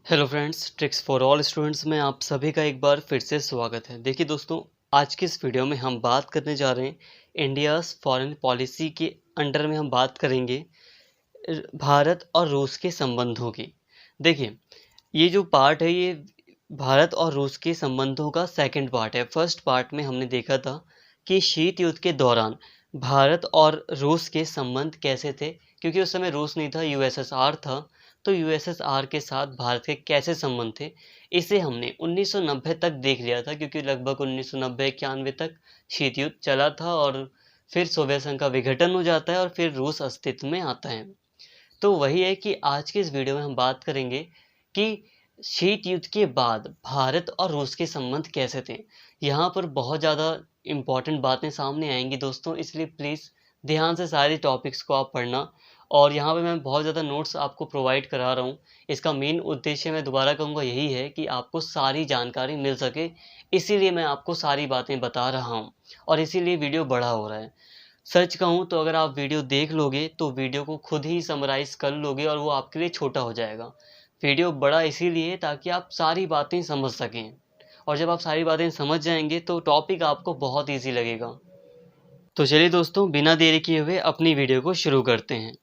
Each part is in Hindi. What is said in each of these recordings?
Hello friends, tricks for all students में आप सभी का एक बार फिर से स्वागत है। देखिए दोस्तों, आज की इस वीडियो में हम बात करने जा रहे हैं इंडियाज़ फॉरेन पॉलिसी के अंडर में हम बात करेंगे भारत और रूस के संबंधों की। देखिए, ये जो पार्ट है ये भारत और रूस के संबंधों का सेकंड पार्ट है। फर्स्ट पार्ट में हमने देखा था कि शीत युद्ध के दौरान भारत और रूस के संबंध कैसे थे, क्योंकि उस समय रूस नहीं था, यूएसएसआर था। तो यूएसएसआर के साथ भारत के कैसे संबंध थे, इसे हमने 1990 तक देख लिया था, क्योंकि लगभग 1990-91 तक शीत युद्ध चला था और फिर सोवियत संघ का विघटन हो जाता है और फिर रूस अस्तित्व में आता है। तो वही है कि आज की इस वीडियो में हम बात करेंगे कि शीत युद्ध के बाद भारत और रूस के संबंध कैसे थे। यहाँ पर बहुत ज़्यादा इम्पॉर्टेंट बातें सामने आएंगी दोस्तों, इसलिए प्लीज़ ध्यान से सारे टॉपिक्स को आप पढ़ना। और यहाँ पे मैं बहुत ज़्यादा नोट्स आपको प्रोवाइड करा रहा हूँ। इसका मेन उद्देश्य मैं दोबारा कहूँगा यही है कि आपको सारी जानकारी मिल सके, इसीलिए मैं आपको सारी बातें बता रहा हूँ और इसीलिए वीडियो बड़ा हो रहा है। सच कहूँ तो अगर आप वीडियो देख लोगे तो वीडियो को खुद ही समराइज़ कर लोगे और वो आपके लिए छोटा हो जाएगा। वीडियो बड़ा इसीलिए ताकि आप सारी बातें समझ सकें, और जब आप सारी बातें समझ जाएंगे तो टॉपिक आपको बहुत ईजी लगेगा। तो चलिए दोस्तों, बिना देरी किए हुए अपनी वीडियो को शुरू करते हैं।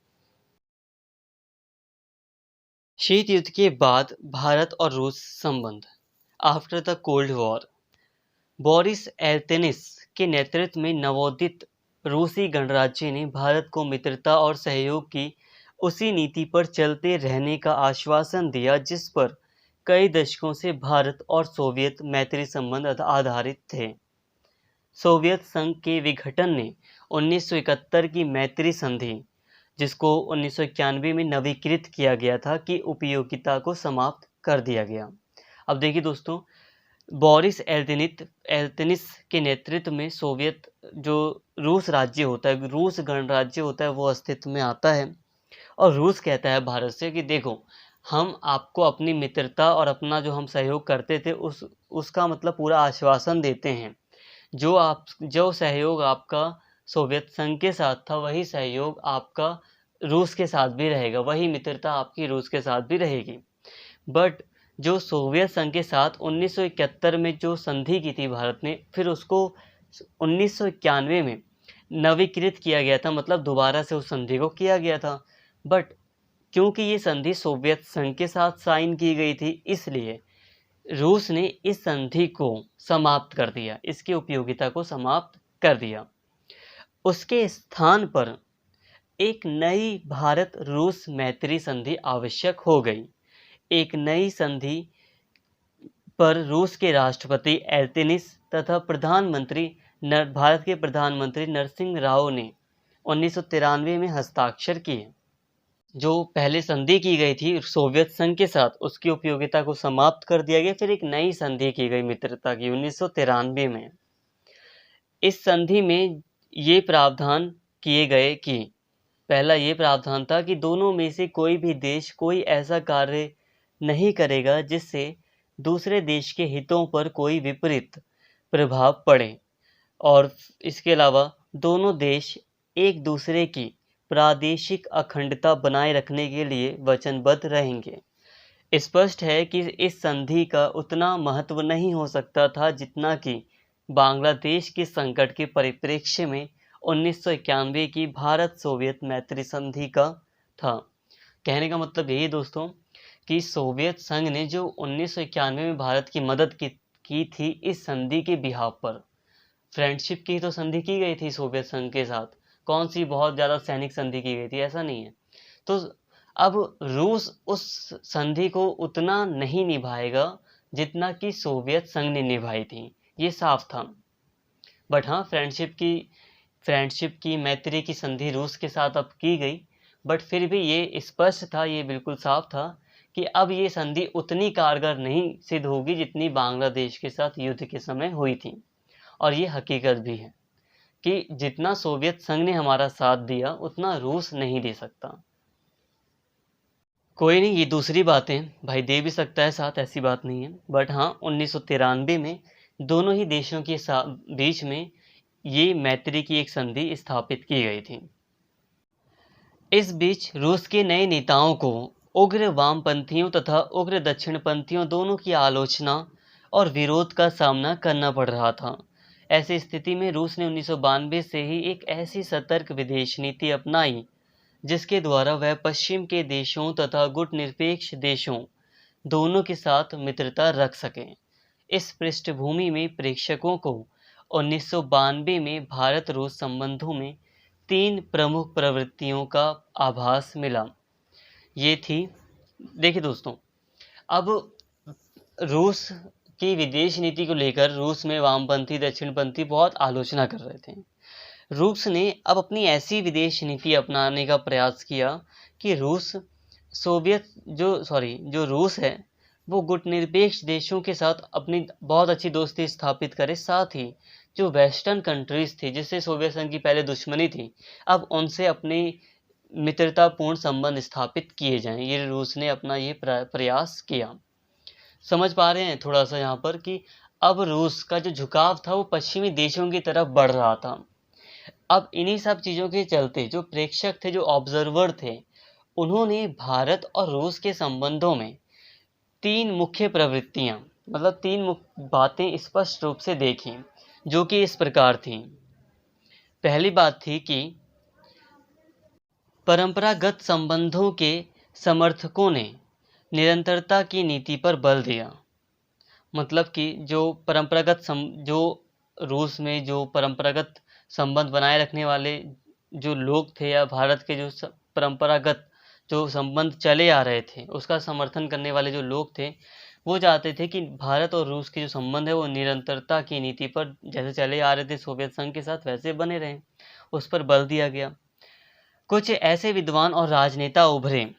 शीत युद्ध के बाद भारत और रूस संबंध। After the cold war, Boris Yeltsin के नेतृत्व में नवोदित रूसी गणराज्य ने भारत को मित्रता और सहयोग की उसी नीति पर चलते रहने का आश्वासन दिया जिस पर कई दशकों से भारत और सोवियत मैत्री संबंध आधारित थे। सोवियत संघ के विघटन ने 1971 की मैत्री संधि, जिसको 1991 में नवीकृत किया गया था, की उपयोगिता को समाप्त कर दिया गया। अब देखिए दोस्तों, बोरिस एल्तेनिस के नेतृत्व में सोवियत जो रूस राज्य होता है, रूस गणराज्य होता है, वो अस्तित्व में आता है। और रूस कहता है भारत से कि देखो, हम आपको अपनी मित्रता और अपना जो हम सहयोग करते थे उसका मतलब पूरा आश्वासन देते हैं। जो सहयोग आपका सोवियत संघ के साथ था, वही सहयोग आपका रूस के साथ भी रहेगा, वही मित्रता आपकी रूस के साथ भी रहेगी। बट जो सोवियत संघ के साथ 1971 में जो संधि की थी भारत ने, फिर उसको 1991 में नवीकृत किया गया था, मतलब दोबारा से उस संधि को किया गया था। बट क्योंकि ये संधि सोवियत संघ के साथ साइन की गई थी, इसलिए रूस ने इस संधि को समाप्त कर दिया, इसकी उपयोगिता को समाप्त कर दिया। उसके स्थान पर एक नई भारत रूस मैत्री संधि आवश्यक हो गई। एक नई संधि पर रूस के राष्ट्रपति एल्तेनिस तथा भारत के प्रधानमंत्री नरसिंह राव ने 1993 में हस्ताक्षर किए। जो पहले संधि की गई थी सोवियत संघ के साथ, उसकी उपयोगिता को समाप्त कर दिया गया, फिर एक नई संधि की गई मित्रता की 1993 में। इस संधि में ये प्रावधान किए गए कि पहला ये प्रावधान था कि दोनों में से कोई भी देश कोई ऐसा कार्य नहीं करेगा जिससे दूसरे देश के हितों पर कोई विपरीत प्रभाव पड़े, और इसके अलावा दोनों देश एक दूसरे की प्रादेशिक अखंडता बनाए रखने के लिए वचनबद्ध रहेंगे। स्पष्ट है कि इस संधि का उतना महत्व नहीं हो सकता था जितना कि बांग्लादेश के संकट के परिप्रेक्ष्य में 1991 की भारत सोवियत मैत्री संधि का था। कहने का मतलब यही दोस्तों कि सोवियत संघ ने जो 1991 में भारत की मदद की थी इस संधि के बिहाफ पर, फ्रेंडशिप की तो संधि की गई थी सोवियत संघ के साथ, कौन सी बहुत ज़्यादा सैनिक संधि की गई थी, ऐसा नहीं है। तो अब रूस उस संधि को उतना नहीं निभाएगा जितना कि सोवियत संघ ने निभाई थी, ये साफ था। बट हाँ, फ्रेंडशिप की मैत्री की संधि रूस के साथ अब की गई, बट फिर भी ये स्पष्ट था, ये बिल्कुल साफ था कि अब ये संधि उतनी कारगर नहीं सिद्ध होगी जितनी बांग्लादेश के साथ युद्ध के समय हुई थी। और ये हकीकत भी है कि जितना सोवियत संघ ने हमारा साथ दिया उतना रूस नहीं दे सकता। कोई नहीं, ये दूसरी बातें भाई दे भी सकता है साथ, ऐसी बात नहीं है। बट हाँ, 1993 में दोनों ही देशों के बीच में ये मैत्री की एक संधि स्थापित की गई थी। इस बीच रूस के नए नेताओं को उग्र वामपंथियों तथा उग्र दक्षिणपंथियों दोनों की आलोचना और विरोध का सामना करना पड़ रहा था। ऐसी स्थिति में रूस ने 1992 से ही एक ऐसी सतर्क विदेश नीति अपनाई जिसके द्वारा वह पश्चिम के देशों तथा गुटनिरपेक्ष देशों दोनों के साथ मित्रता रख सकें। इस पृष्ठभूमि में प्रेक्षकों को 1992 में भारत रूस संबंधों में 3 प्रमुख प्रवृत्तियों का आभास मिला। ये थी, देखिए दोस्तों, अब रूस की विदेश नीति को लेकर रूस में वामपंथी दक्षिणपंथी बहुत आलोचना कर रहे थे। रूस ने अब अपनी ऐसी विदेश नीति अपनाने का प्रयास किया कि जो रूस है वो गुटनिरपेक्ष देशों के साथ अपनी बहुत अच्छी दोस्ती स्थापित करे, साथ ही जो वेस्टर्न कंट्रीज थी जिससे सोवियत संघ की पहले दुश्मनी थी, अब उनसे अपनी मित्रतापूर्ण संबंध स्थापित किए जाएं। ये रूस ने अपना ये प्रयास किया। समझ पा रहे हैं थोड़ा सा यहाँ पर कि अब रूस का जो झुकाव था वो पश्चिमी देशों की तरफ बढ़ रहा था। अब इन्हीं सब चीज़ों के चलते जो प्रेक्षक थे, जो ऑब्जर्वर थे, उन्होंने भारत और रूस के संबंधों में 3 मुख्य प्रवृत्तियां, मतलब 3 बातें स्पष्ट रूप से देखी, जो कि इस प्रकार थी। पहली बात थी कि परंपरागत संबंधों के समर्थकों ने निरंतरता की नीति पर बल दिया। मतलब कि जो रूस में जो परंपरागत संबंध बनाए रखने वाले जो लोग थे, या भारत के जो परंपरागत जो संबंध चले आ रहे थे उसका समर्थन करने वाले जो लोग थे, वो चाहते थे कि भारत और रूस के जो संबंध है वो निरंतरता की नीति पर जैसे चले आ रहे थे सोवियत संघ के साथ वैसे बने रहें, उस पर बल दिया गया। कुछ ऐसे विद्वान और राजनेता उभरे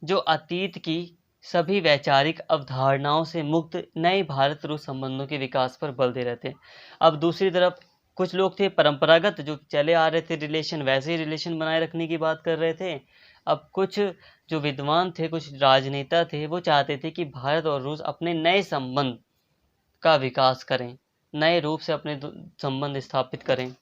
जो अतीत की सभी वैचारिक अवधारणाओं से मुक्त नए भारत रूस संबंधों के विकास पर बल दे रहे थे। अब दूसरी तरफ कुछ लोग थे परंपरागत, जो चले आ रहे थे रिलेशन, वैसे ही रिलेशन बनाए रखने की बात कर रहे थे। अब कुछ जो विद्वान थे, कुछ राजनेता थे, वो चाहते थे कि भारत और रूस अपने नए संबंध का विकास करें, नए रूप से अपने संबंध स्थापित करें।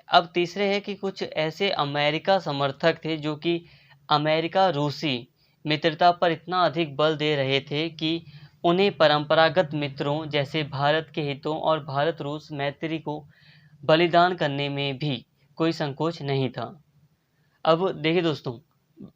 अब तीसरे है कि कुछ ऐसे अमेरिका समर्थक थे जो कि अमेरिका रूसी मित्रता पर इतना अधिक बल दे रहे थे कि उन्हें परंपरागत मित्रों जैसे भारत के हितों और भारत रूस मैत्री को बलिदान करने में भी कोई संकोच नहीं था। अब देखिए दोस्तों,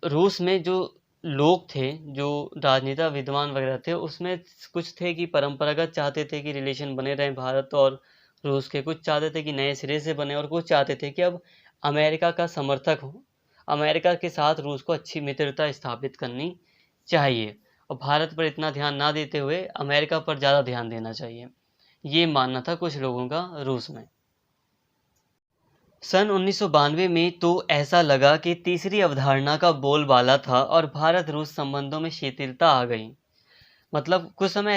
रूस में जो लोग थे, जो राजनेता विद्वान वगैरह थे, उसमें कुछ थे कि परंपरागत चाहते थे कि रिलेशन बने रहें भारत और रूस के, कुछ चाहते थे कि नए सिरे से बने, और कुछ चाहते थे कि अब अमेरिका का समर्थक हो, अमेरिका के साथ रूस को अच्छी मित्रता स्थापित करनी चाहिए और भारत पर इतना ध्यान ना देते हुए अमेरिका पर ज़्यादा ध्यान देना चाहिए। ये मानना था कुछ लोगों का रूस में। सन 1992 में तो ऐसा लगा कि तीसरी अवधारणा का बोलबाला था और भारत रूस संबंधों में शिथिलता आ गई। मतलब कुछ समय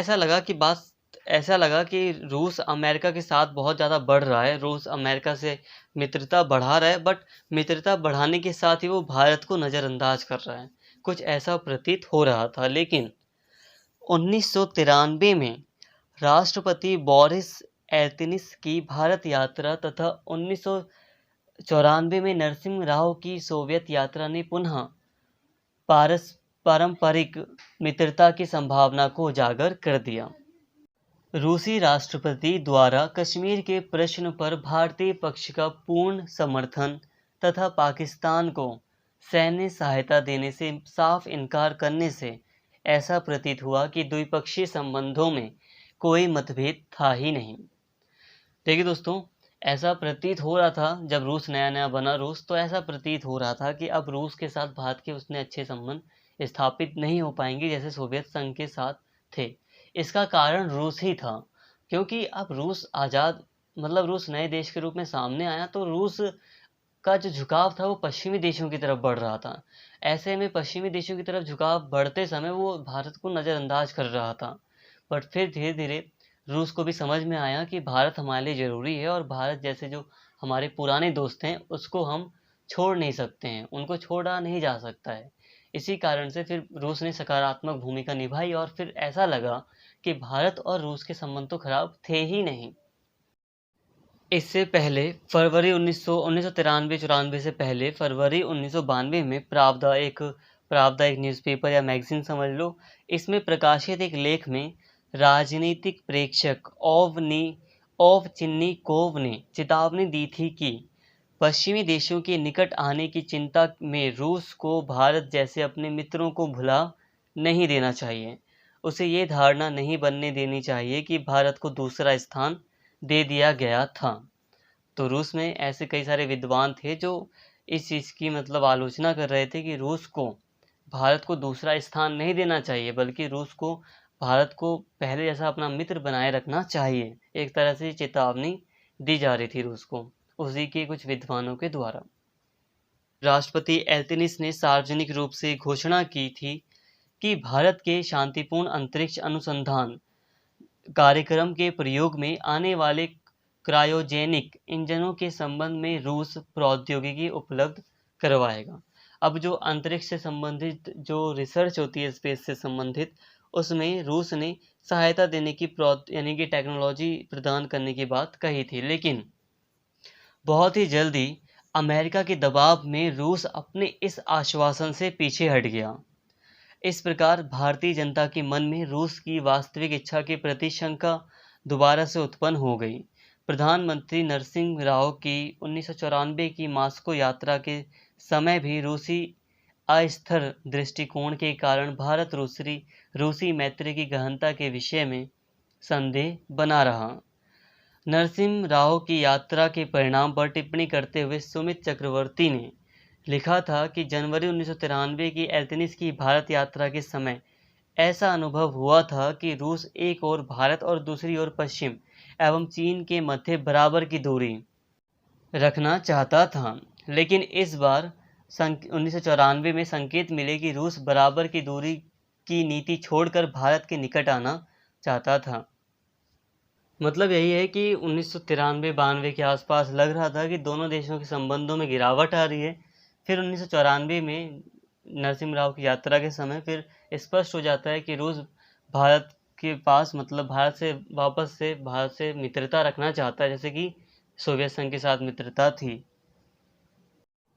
ऐसा लगा कि रूस अमेरिका के साथ बहुत ज़्यादा बढ़ रहा है, रूस अमेरिका से मित्रता बढ़ा रहा है, बट मित्रता बढ़ाने के साथ ही वो भारत को नज़रअंदाज कर रहा है, कुछ ऐसा प्रतीत हो रहा था। लेकिन 1993 में राष्ट्रपति बोरिस एल्त्सिन की भारत यात्रा तथा 1994 में नरसिम्हा राव की सोवियत यात्रा ने पुनः पारंपरिक मित्रता की संभावना को उजागर कर दिया। रूसी राष्ट्रपति द्वारा कश्मीर के प्रश्न पर भारतीय पक्ष का पूर्ण समर्थन तथा पाकिस्तान को सैन्य सहायता देने से साफ इनकार करने से ऐसा प्रतीत हुआ कि द्विपक्षीय संबंधों में कोई मतभेद था ही नहीं। देखिए दोस्तों, ऐसा प्रतीत हो रहा था जब रूस नया नया बना तो ऐसा प्रतीत हो रहा था कि अब रूस के साथ भारत के उतने अच्छे संबंध स्थापित नहीं हो पाएंगे जैसे सोवियत संघ के साथ थे। इसका कारण रूस ही था, क्योंकि अब रूस रूस नए देश के रूप में सामने आया तो रूस का जो झुकाव था वो पश्चिमी देशों की तरफ बढ़ रहा था। ऐसे में पश्चिमी देशों की तरफ झुकाव बढ़ते समय वो भारत को नज़रअंदाज कर रहा था। बट फिर धीरे धीरे रूस को भी समझ में आया कि भारत हमारे लिए ज़रूरी है और भारत जैसे जो हमारे पुराने दोस्त हैं उसको हम छोड़ नहीं सकते हैं, उनको छोड़ा नहीं जा सकता है। इसी कारण से फिर रूस ने सकारात्मक भूमिका निभाई और फिर ऐसा लगा कि भारत और रूस के संबंध तो खराब थे ही नहीं। इससे पहले फरवरी 1993-94 से पहले फरवरी 1992 में प्रावदा एक प्रावधा एक न्यूज़पेपर या मैगजीन समझ लो, इसमें प्रकाशित एक लेख में राजनीतिक प्रेक्षक ओवचिन्निकोव ने चेतावनी दी थी कि पश्चिमी देशों के निकट आने की चिंता में रूस को भारत जैसे अपने मित्रों को भुला नहीं देना चाहिए। उसे ये धारणा नहीं बनने देनी चाहिए कि भारत को दूसरा स्थान दे दिया गया था। तो रूस में ऐसे कई सारे विद्वान थे जो इस चीज़ की मतलब आलोचना कर रहे थे कि रूस को भारत को दूसरा स्थान नहीं देना चाहिए, बल्कि रूस को भारत को पहले जैसा अपना मित्र बनाए रखना चाहिए। एक तरह से चेतावनी दी जा रही थी रूस को, उसी के कुछ विद्वानों के द्वारा। राष्ट्रपति एल्तिनिस ने सार्वजनिक रूप से घोषणा की थी कि भारत के शांतिपूर्ण अंतरिक्ष अनुसंधान कार्यक्रम के प्रयोग में आने वाले क्रायोजेनिक इंजनों के संबंध में रूस प्रौद्योगिकी उपलब्ध करवाएगा। अब जो अंतरिक्ष से संबंधित जो रिसर्च होती है स्पेस से संबंधित, उसमें रूस ने सहायता देने की यानी कि टेक्नोलॉजी प्रदान करने की बात कही थी, लेकिन बहुत ही जल्दी अमेरिका के दबाव में रूस अपने इस आश्वासन से पीछे हट गया। इस प्रकार भारतीय जनता के मन में रूस की वास्तविक इच्छा के प्रति शंका दोबारा से उत्पन्न हो गई। प्रधानमंत्री नरसिंह राव की 1994 की मास्को यात्रा के समय भी रूसी अस्थिर दृष्टिकोण के कारण भारत रूसी मैत्री की गहनता के विषय में संदेह बना रहा। नरसिंह राव की यात्रा के परिणाम पर टिप्पणी करते हुए सुमित चक्रवर्ती ने लिखा था कि जनवरी 1993 की एल्तिनिस की भारत यात्रा के समय ऐसा अनुभव हुआ था कि रूस एक ओर भारत और दूसरी ओर पश्चिम एवं चीन के मध्य बराबर की दूरी रखना चाहता था, लेकिन इस बार 1994 में संकेत मिले कि रूस बराबर की दूरी की नीति छोड़कर भारत के निकट आना चाहता था। मतलब यही है कि 1993-92 के आसपास लग रहा था कि दोनों देशों के संबंधों में गिरावट आ रही है। फिर 1994 में नरसिम्हा राव की यात्रा के समय फिर स्पष्ट हो जाता है कि रूस भारत के पास मतलब भारत से मित्रता रखना चाहता है, जैसे कि सोवियत संघ के साथ मित्रता थी।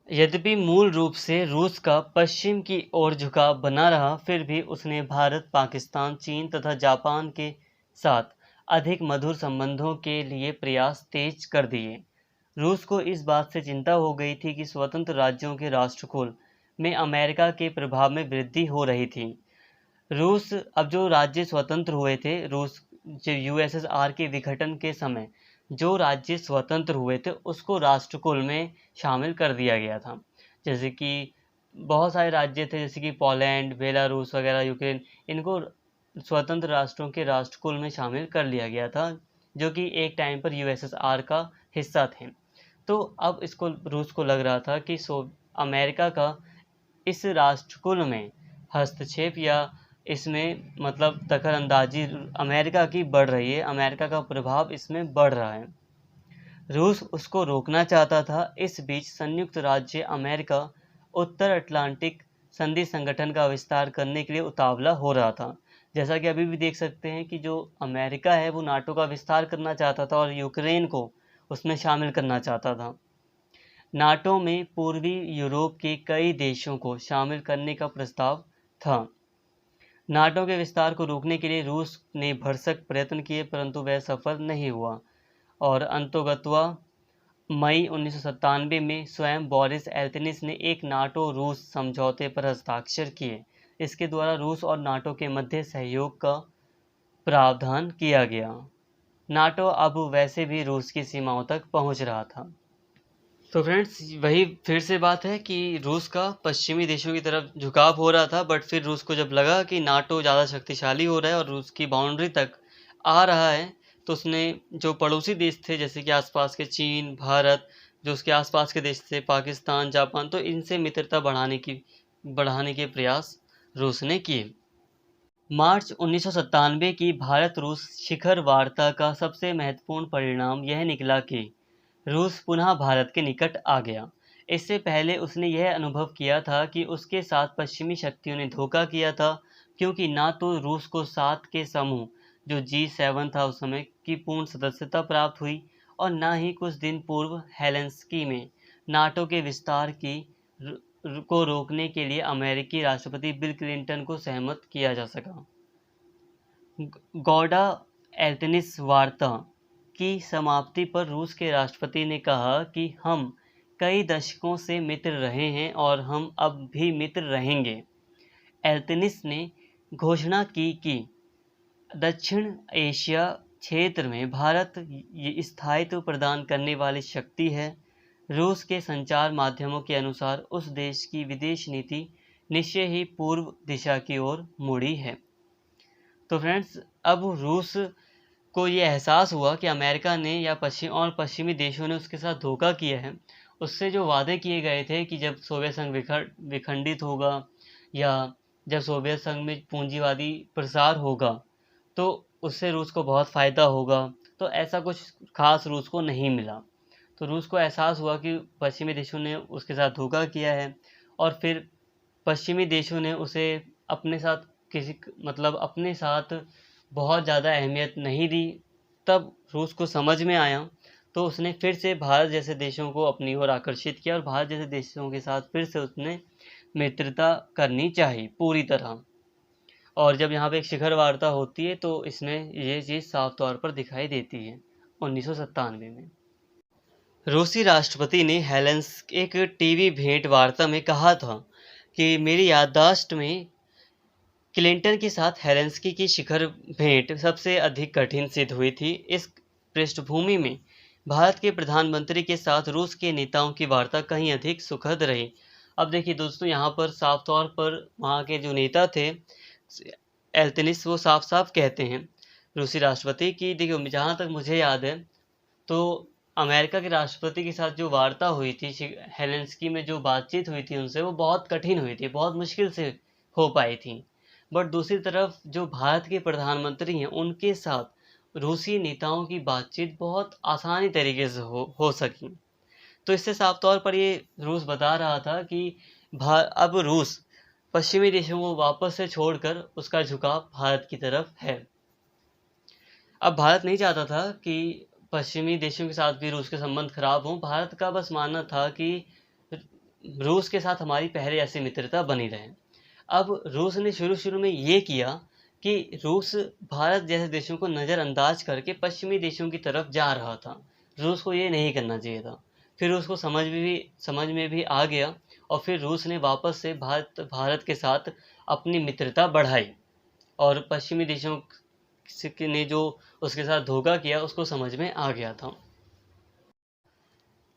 यद्यपि मूल रूप से रूस का पश्चिम की ओर झुकाव बना रहा, फिर भी उसने भारत, पाकिस्तान, चीन तथा जापान के साथ अधिक मधुर संबंधों के लिए प्रयास तेज कर दिए। रूस को इस बात से चिंता हो गई थी कि स्वतंत्र राज्यों के राष्ट्रकुल में अमेरिका के प्रभाव में वृद्धि हो रही थी। रूस अब जो राज्य स्वतंत्र हुए थे, रूस जो यूएसएसआर के विघटन के समय जो राज्य स्वतंत्र हुए थे उसको राष्ट्रकुल में शामिल कर दिया गया था। जैसे कि बहुत सारे राज्य थे, जैसे कि पोलैंड, बेलारूस वगैरह, यूक्रेन, इनको स्वतंत्र राष्ट्रों के राष्ट्रकुल में शामिल कर लिया गया था, जो कि एक टाइम पर यूएसएसआर का हिस्सा थे। तो अब इसको रूस को लग रहा था कि अमेरिका का इस राष्ट्रकुल में हस्तक्षेप या इसमें मतलब दखलअंदाजी अमेरिका की बढ़ रही है, अमेरिका का प्रभाव इसमें बढ़ रहा है। रूस उसको रोकना चाहता था। इस बीच संयुक्त राज्य अमेरिका उत्तर अटलांटिक संधि संगठन का विस्तार करने के लिए उतावला हो रहा था। जैसा कि अभी भी देख सकते हैं कि जो अमेरिका है वो नाटो का विस्तार करना चाहता था और यूक्रेन को उसमें शामिल करना चाहता था। नाटो में पूर्वी यूरोप के कई देशों को शामिल करने का प्रस्ताव था। नाटो के विस्तार को रोकने के लिए रूस ने भरसक प्रयत्न किए, परंतु वह सफल नहीं हुआ और अंततोगत्वा मई 1997 में स्वयं बोरिस एल्तिनिस ने एक नाटो रूस समझौते पर हस्ताक्षर किए। इसके द्वारा रूस और नाटो के मध्य सहयोग का प्रावधान किया गया। नाटो अब वैसे भी रूस की सीमाओं तक पहुंच रहा था। तो फ्रेंड्स, वही फिर से बात है कि रूस का पश्चिमी देशों की तरफ झुकाव हो रहा था, बट फिर रूस को जब लगा कि नाटो ज़्यादा शक्तिशाली हो रहा है और रूस की बाउंड्री तक आ रहा है, तो उसने जो पड़ोसी देश थे जैसे कि आसपास के चीन, भारत, जो उसके आसपास के देश थे पाकिस्तान, जापान, तो इनसे मित्रता बढ़ाने के प्रयास रूस ने किए। मार्च 1997 की भारत रूस शिखर वार्ता का सबसे महत्वपूर्ण परिणाम यह निकला कि रूस पुनः भारत के निकट आ गया। इससे पहले उसने यह अनुभव किया था कि उसके साथ पश्चिमी शक्तियों ने धोखा किया था, क्योंकि ना तो रूस को 7 के समूह जो G7 था उस समय की पूर्ण सदस्यता प्राप्त हुई और ना ही कुछ दिन पूर्व हेलेंस्की में नाटो के विस्तार की को रोकने के लिए अमेरिकी राष्ट्रपति बिल क्लिंटन को सहमत किया जा सका। गौडा एल्तनिस वार्ता की समाप्ति पर रूस के राष्ट्रपति ने कहा कि हम कई दशकों से मित्र रहे हैं और हम अब भी मित्र रहेंगे। एल्तनिस ने घोषणा की कि दक्षिण एशिया क्षेत्र में भारत स्थायित्व प्रदान करने वाली शक्ति है। रूस के संचार माध्यमों के अनुसार उस देश की विदेश नीति निश्चय ही पूर्व दिशा की ओर मुड़ी है। तो फ्रेंड्स, अब रूस को ये एहसास हुआ कि अमेरिका ने या पश्चिमी देशों ने उसके साथ धोखा किया है। उससे जो वादे किए गए थे कि जब सोवियत संघ विखंडित होगा या जब सोवियत संघ में पूंजीवादी प्रसार होगा तो उससे रूस को बहुत फ़ायदा होगा, तो ऐसा कुछ खास रूस को नहीं मिला। तो रूस को एहसास हुआ कि पश्चिमी देशों ने उसके साथ धोखा किया है और फिर पश्चिमी देशों ने उसे अपने साथ अपने साथ बहुत ज़्यादा अहमियत नहीं दी। तब रूस को समझ में आया तो उसने फिर से भारत जैसे देशों को अपनी ओर आकर्षित किया और भारत जैसे देशों के साथ फिर से उसने मित्रता करनी चाहिए पूरी तरह। और जब यहाँ पे एक शिखर वार्ता होती है तो इसमें ये चीज़ साफ तौर पर दिखाई देती है 1997 में। रूसी राष्ट्रपति ने हेलेंस्की एक टीवी भेंट वार्ता में कहा था कि मेरी याददाश्त में क्लिंटन के साथ हेलेंस्की की शिखर भेंट सबसे अधिक कठिन सिद्ध हुई थी। इस पृष्ठभूमि में भारत के प्रधानमंत्री के साथ रूस के नेताओं की वार्ता कहीं अधिक सुखद रही। अब देखिए दोस्तों, यहाँ पर साफ तौर पर वहाँ के जो नेता थे एल्तनिस, वो साफ साफ कहते हैं रूसी राष्ट्रपति की, देखियो जहाँ तक मुझे याद है तो अमेरिका के राष्ट्रपति के साथ जो वार्ता हुई थी हेलेंस्की में, जो बातचीत हुई थी उनसे, वो बहुत कठिन हुई थी, बहुत मुश्किल से हो पाई थी। बट दूसरी तरफ जो भारत के प्रधानमंत्री हैं उनके साथ रूसी नेताओं की बातचीत बहुत आसानी तरीके से हो सकी। तो इससे साफ तौर पर ये रूस बता रहा था कि अब रूस पश्चिमी देशों को वापस से छोड़कर उसका झुकाव भारत की तरफ है। अब भारत नहीं चाहता था कि पश्चिमी देशों के साथ भी रूस के संबंध खराब हों। भारत का बस मानना था कि रूस के साथ हमारी पहले ऐसी मित्रता बनी रहे। अब रूस ने शुरू में ये किया कि रूस भारत जैसे देशों को नज़रअंदाज करके पश्चिमी देशों की तरफ जा रहा था। रूस को ये नहीं करना चाहिए था। फिर उसको समझ में भी आ गया और फिर रूस ने वापस से भारत के साथ अपनी मित्रता बढ़ाई और पश्चिमी देशों ने जो उसके साथ धोखा किया उसको समझ में आ गया था।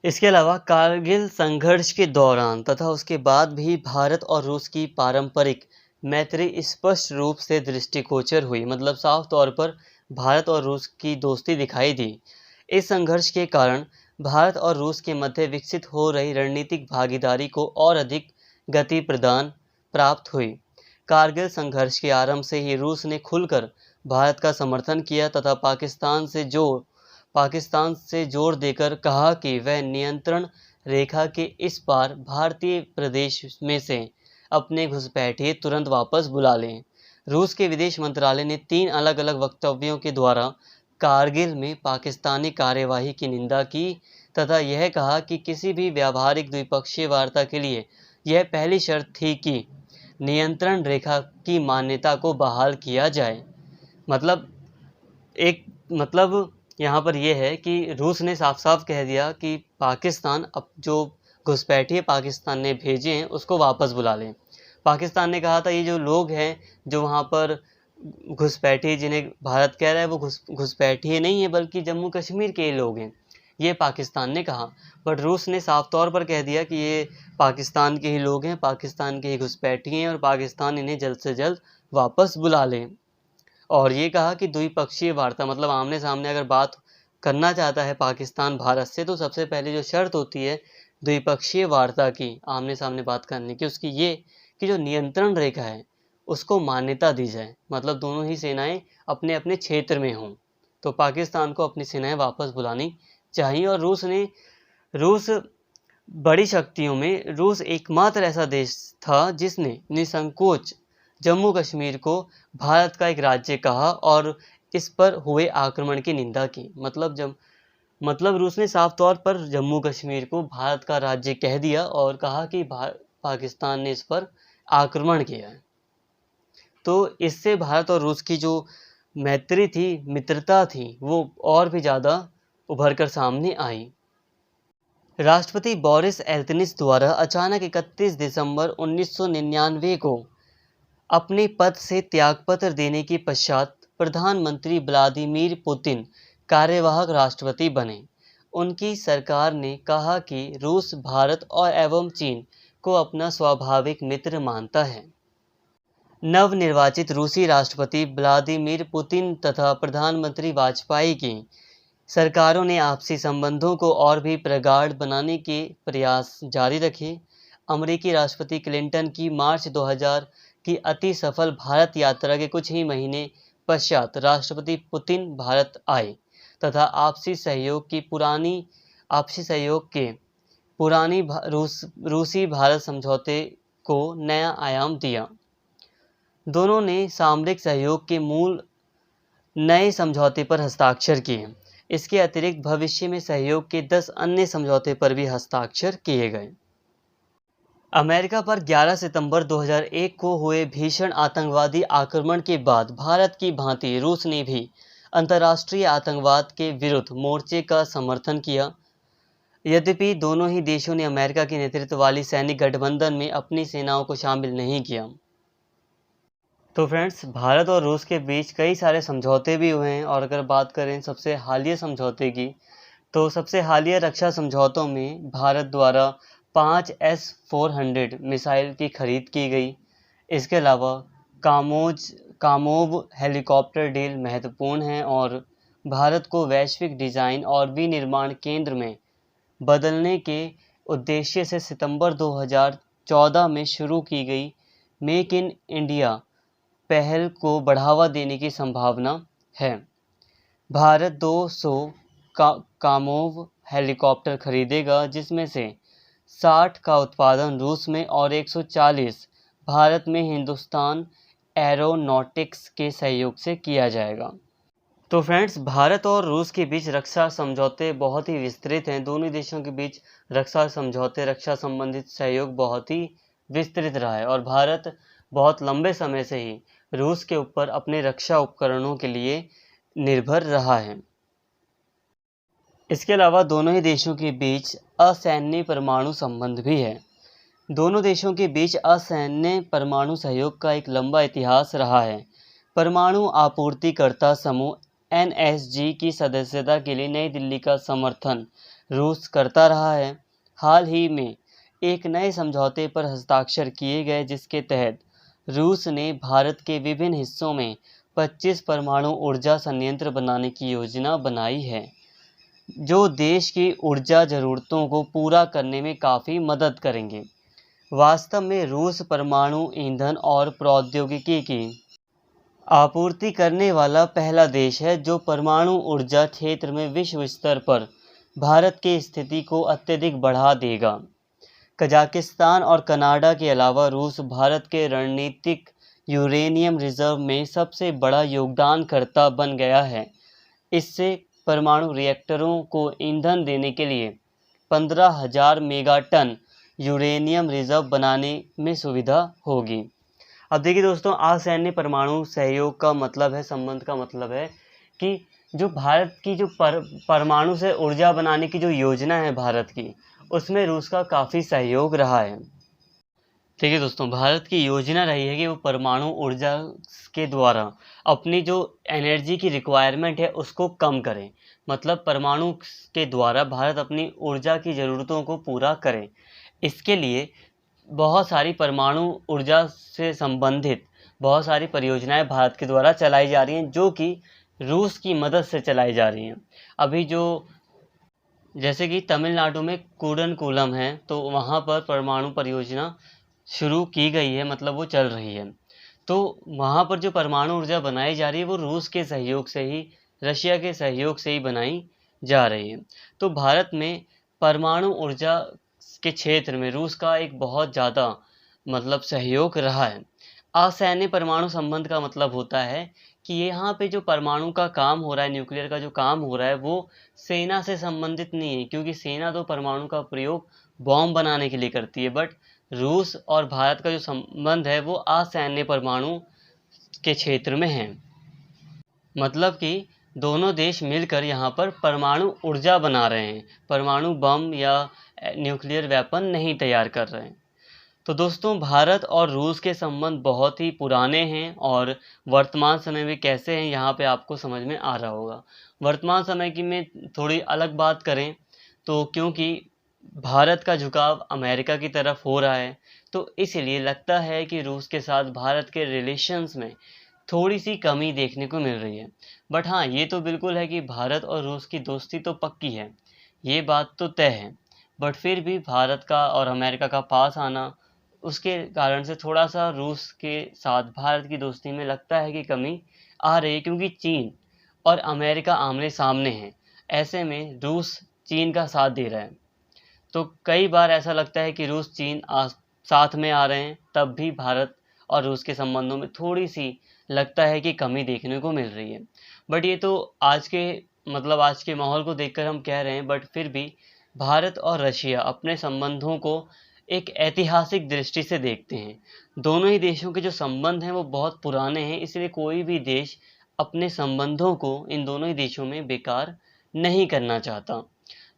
इसके अलावा कारगिल संघर्ष के दौरान तथा उसके बाद भी भारत और रूस की पारंपरिक मैत्री स्पष्ट रूप से दृष्टिगोचर हुई। मतलब साफ तौर पर भारत और रूस की दोस्ती दिखाई दी। इस संघर्ष के कारण भारत और रूस के मध्य विकसित हो रही रणनीतिक भागीदारी को और अधिक गति प्राप्त हुई। कारगिल संघर्ष के आरंभ से ही रूस ने खुलकर भारत का समर्थन किया तथा पाकिस्तान से जोर देकर कहा कि वह नियंत्रण रेखा के इस पार भारतीय प्रदेश में से अपने घुसपैठिए तुरंत वापस बुला लें। रूस के विदेश मंत्रालय ने 3 अलग-अलग वक्तव्यों के द्वारा कारगिल में पाकिस्तानी कार्यवाही की निंदा की तथा यह कहा कि किसी भी व्यावहारिक द्विपक्षीय वार्ता के लिए यह पहली शर्त थी कि नियंत्रण रेखा की मान्यता को बहाल किया जाए। मतलब यहाँ पर यह है कि रूस ने साफ साफ कह दिया कि पाकिस्तान अब जो घुसपैठिए पाकिस्तान ने भेजे हैं उसको वापस बुला लें। पाकिस्तान ने कहा था ये जो लोग हैं जो वहाँ पर घुसपैठिए जिन्हें भारत कह रहा है वो घुसपैठिए नहीं है बल्कि जम्मू कश्मीर के लोग हैं, ये पाकिस्तान ने कहा। बट रूस ने साफ तौर पर कह दिया कि ये पाकिस्तान के ही लोग हैं, पाकिस्तान के ही घुसपैठिए हैं और पाकिस्तान इन्हें जल्द से जल्द वापस बुला लें। और ये कहा कि द्विपक्षीय वार्ता मतलब आमने सामने अगर बात करना चाहता है पाकिस्तान भारत से तो सबसे पहले जो शर्त होती है द्विपक्षीय वार्ता की, आमने सामने बात करने की, उसकी ये कि जो नियंत्रण रेखा है उसको मान्यता दी जाए। मतलब दोनों ही सेनाएं अपने अपने क्षेत्र में हों, तो पाकिस्तान को अपनी सेनाएं वापस बुलानी चाहिए। और रूस बड़ी शक्तियों में रूस एकमात्र ऐसा देश था जिसने निसंकोच जम्मू कश्मीर को भारत का एक राज्य कहा और इस पर हुए आक्रमण की निंदा की। मतलब रूस ने साफ तौर पर जम्मू कश्मीर को भारत का राज्य कह दिया और कहा कि पाकिस्तान ने इस पर आक्रमण किया है। तो इससे भारत और रूस की जो मैत्री थी, मित्रता थी, वो और भी ज़्यादा उभर कर सामने आई। राष्ट्रपति बोरिस एल्त्सिन द्वारा अचानक 31 दिसंबर 1999 को अपने पद से त्यागपत्र देने के पश्चात प्रधानमंत्री व्लादिमीर पुतिन कार्यवाहक राष्ट्रपति बने। उनकी सरकार ने कहा कि रूस भारत और एवं चीन को अपना स्वाभाविक मित्र मानता है। नवनिर्वाचित रूसी राष्ट्रपति व्लादिमीर पुतिन तथा प्रधानमंत्री वाजपेयी की सरकारों ने आपसी संबंधों को और भी प्रगाढ़ बनाने के प्रयास जारी रखे। अमेरिकी राष्ट्रपति क्लिंटन की मार्च 2000 की अति सफल भारत यात्रा के कुछ ही महीने पश्चात राष्ट्रपति पुतिन भारत आए तथा आपसी सहयोग के पुरानी रूसी भारत समझौते को नया आयाम दिया। दोनों ने सामरिक सहयोग के मूल नए समझौते पर हस्ताक्षर किए। इसके अतिरिक्त भविष्य में सहयोग के 10 अन्य समझौते पर भी हस्ताक्षर किए गए। अमेरिका पर 11 सितंबर 2001 को हुए भीषण आतंकवादी आक्रमण के बाद भारत की भांति रूस ने भी अंतर्राष्ट्रीय आतंकवाद के विरुद्ध मोर्चे का समर्थन किया। यद्यपि दोनों ही देशों ने अमेरिका के नेतृत्व वाली सैनिक गठबंधन में अपनी सेनाओं को शामिल नहीं किया। तो फ्रेंड्स, भारत और रूस के बीच कई सारे समझौते भी हुए हैं, और अगर बात करें सबसे हालिया समझौते की, तो सबसे हालिया रक्षा समझौतों में भारत द्वारा 5 S-400 मिसाइल की खरीद की गई। इसके अलावा कामोव हेलीकॉप्टर डील महत्वपूर्ण है और भारत को वैश्विक डिज़ाइन और विनिर्माण केंद्र में बदलने के उद्देश्य से सितंबर 2014 में शुरू की गई मेक इन इंडिया पहल को बढ़ावा देने की संभावना है। भारत 200 कामोव हेलीकॉप्टर खरीदेगा, जिसमें से 60 का उत्पादन रूस में और 140 भारत में हिंदुस्तान एरोनॉटिक्स के सहयोग से किया जाएगा। तो फ्रेंड्स, भारत और रूस के बीच रक्षा समझौते बहुत ही विस्तृत हैं। दोनों देशों के बीच रक्षा समझौते, रक्षा संबंधित सहयोग बहुत ही विस्तृत रहा है और भारत बहुत लंबे समय से ही रूस के ऊपर अपने रक्षा उपकरणों के लिए निर्भर रहा है। इसके अलावा दोनों ही देशों के बीच असैन्य परमाणु संबंध भी है। दोनों देशों के बीच असैन्य परमाणु सहयोग का एक लंबा इतिहास रहा है। परमाणु आपूर्तिकर्ता समूह NSG की सदस्यता के लिए नई दिल्ली का समर्थन रूस करता रहा है। हाल ही में एक नए समझौते पर हस्ताक्षर किए गए, जिसके तहत रूस ने भारत के विभिन्न हिस्सों में 25 परमाणु ऊर्जा संयंत्र बनाने की योजना बनाई है, जो देश की ऊर्जा ज़रूरतों को पूरा करने में काफ़ी मदद करेंगे। वास्तव में रूस परमाणु ईंधन और प्रौद्योगिकी की आपूर्ति करने वाला पहला देश है, जो परमाणु ऊर्जा क्षेत्र में विश्व स्तर पर भारत की स्थिति को अत्यधिक बढ़ा देगा। कजाकिस्तान और कनाडा के अलावा रूस भारत के रणनीतिक यूरेनियम रिजर्व में सबसे बड़ा योगदानकर्ता बन गया है। इससे परमाणु रिएक्टरों को ईंधन देने के लिए 15,000 मेगाटन यूरेनियम रिजर्व बनाने में सुविधा होगी। अब देखिए दोस्तों, असैन्य परमाणु सहयोग का मतलब है, संबंध का मतलब है कि जो भारत की जो परमाणु से ऊर्जा बनाने की जो योजना है भारत की, उसमें रूस का काफ़ी सहयोग रहा है। ठीक है दोस्तों, भारत की योजना रही है कि वो परमाणु ऊर्जा के द्वारा अपनी जो एनर्जी की रिक्वायरमेंट है उसको कम करें। मतलब परमाणु के द्वारा भारत अपनी ऊर्जा की ज़रूरतों को पूरा करे। इसके लिए बहुत सारी परमाणु ऊर्जा से संबंधित बहुत सारी परियोजनाएं भारत के द्वारा चलाई जा रही हैं, जो कि रूस की मदद से चलाई जा रही हैं। अभी जो जैसे कि तमिलनाडु में कूडनकुलम है, तो वहाँ पर परमाणु परियोजना शुरू की गई है, मतलब वो चल रही है। तो वहाँ पर जो परमाणु ऊर्जा बनाई जा रही है वो रूस के सहयोग से ही, रशिया के सहयोग से ही बनाई जा रही है। तो भारत में परमाणु ऊर्जा के क्षेत्र में रूस का एक बहुत ज़्यादा मतलब सहयोग रहा है। असैन्य परमाणु संबंध का मतलब होता है कि यहाँ पे जो परमाणु का काम हो रहा है, न्यूक्लियर का जो काम हो रहा है, वो सेना से संबंधित नहीं है, क्योंकि सेना तो परमाणु का प्रयोग बॉम्ब बनाने के लिए करती है, बट रूस और भारत का जो संबंध है वो असैन्य परमाणु के क्षेत्र में है। मतलब कि दोनों देश मिलकर यहाँ पर परमाणु ऊर्जा बना रहे हैं, परमाणु बम या न्यूक्लियर वेपन नहीं तैयार कर रहे हैं। तो दोस्तों, भारत और रूस के संबंध बहुत ही पुराने हैं और वर्तमान समय में कैसे हैं यहाँ पे आपको समझ में आ रहा होगा। वर्तमान समय की में थोड़ी अलग बात करें तो क्योंकि भारत का झुकाव अमेरिका की तरफ हो रहा है, तो इसलिए लगता है कि रूस के साथ भारत के रिलेशंस में थोड़ी सी कमी देखने को मिल रही है। बट हाँ, ये तो बिल्कुल है कि भारत और रूस की दोस्ती तो पक्की है, ये बात तो तय है। बट फिर भी भारत का और अमेरिका का पास आना, उसके कारण से थोड़ा सा रूस के साथ भारत की दोस्ती में लगता है कि कमी आ रही है, क्योंकि चीन और अमेरिका आमने सामने हैं। ऐसे में रूस चीन का साथ दे रहा है, तो कई बार ऐसा लगता है कि रूस चीन साथ में आ रहे हैं, तब भी भारत और रूस के संबंधों में थोड़ी सी लगता है कि कमी देखने को मिल रही है। बट ये तो आज के माहौल को देखकर हम कह रहे हैं, बट फिर भी भारत और रशिया अपने संबंधों को एक ऐतिहासिक दृष्टि से देखते हैं। दोनों ही देशों के जो संबंध हैं वो बहुत पुराने हैं, इसलिए कोई भी देश अपने संबंधों को इन दोनों ही देशों में बेकार नहीं करना चाहता।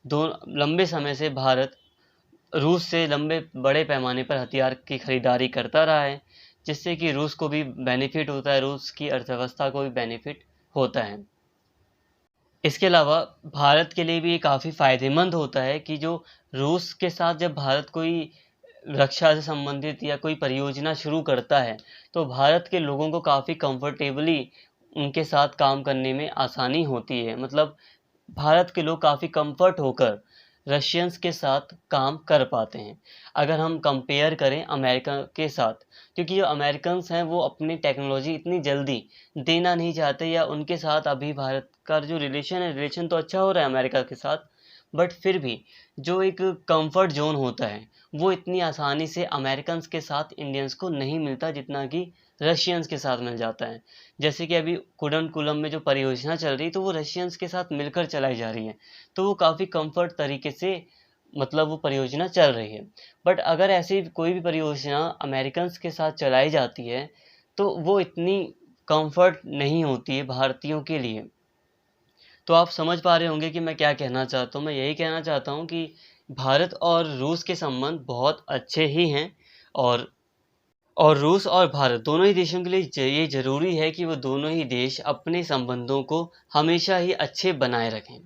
दो लंबे समय से भारत रूस से लंबे बड़े पैमाने पर हथियार की खरीदारी करता रहा है, जिससे कि रूस को भी बेनिफिट होता है, रूस की अर्थव्यवस्था को भी बेनिफिट होता है। इसके अलावा भारत के लिए भी ये काफ़ी फ़ायदेमंद होता है कि जो रूस के साथ जब भारत कोई रक्षा से संबंधित या कोई परियोजना शुरू करता है, तो भारत के लोगों को काफ़ी कंफर्टेबली उनके साथ काम करने में आसानी होती है। मतलब भारत के लोग काफ़ी कंफर्ट होकर रशियंस के साथ काम कर पाते हैं, अगर हम कंपेयर करें अमेरिका के साथ। क्योंकि जो अमेरिकन्स हैं वो अपनी टेक्नोलॉजी इतनी जल्दी देना नहीं चाहते, या उनके साथ अभी भारत का जो रिलेशन तो अच्छा हो रहा है अमेरिका के साथ, बट फिर भी जो एक कंफर्ट जोन होता है वो इतनी आसानी से अमेरिकन्स के साथ इंडियंस को नहीं मिलता जितना कि रशियंस के साथ मिल जाता है। जैसे कि अभी कुडनकुलम में जो परियोजना चल रही है, तो वो रशियंस के साथ मिलकर चलाई जा रही है, तो वो काफ़ी कंफर्ट तरीके से मतलब वो परियोजना चल रही है। बट अगर ऐसी कोई भी परियोजना अमेरिकन्स के साथ चलाई जाती है, तो वो इतनी कंफर्ट नहीं होती है भारतीयों के लिए। तो आप समझ पा रहे होंगे कि मैं क्या कहना चाहता हूँ। मैं यही कहना चाहता हूँ कि भारत और रूस के संबंध बहुत अच्छे ही हैं, और रूस और भारत दोनों ही देशों के लिए ये ज़रूरी है कि वो दोनों ही देश अपने संबंधों को हमेशा ही अच्छे बनाए रखें।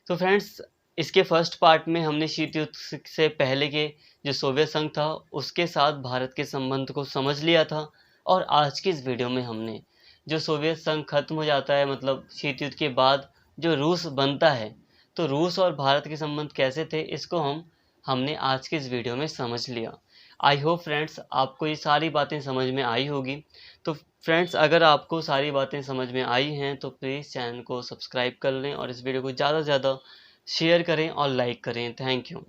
तो फ्रेंड्स, इसके फर्स्ट पार्ट में हमने शीत युद्ध से पहले के जो सोवियत संघ था उसके साथ भारत के संबंध को समझ लिया था, और आज की इस वीडियो में हमने जो सोवियत संघ खत्म हो जाता है, मतलब शीत युद्ध के बाद जो रूस बनता है, तो रूस और भारत के संबंध कैसे थे इसको हमने आज के इस वीडियो में समझ लिया। आई होप फ्रेंड्स आपको ये सारी बातें समझ में आई होगी। तो फ्रेंड्स, अगर आपको सारी बातें समझ में आई हैं तो प्लीज़ चैनल को सब्सक्राइब कर लें और इस वीडियो को ज़्यादा से ज़्यादा शेयर करें और लाइक करें। Thank you.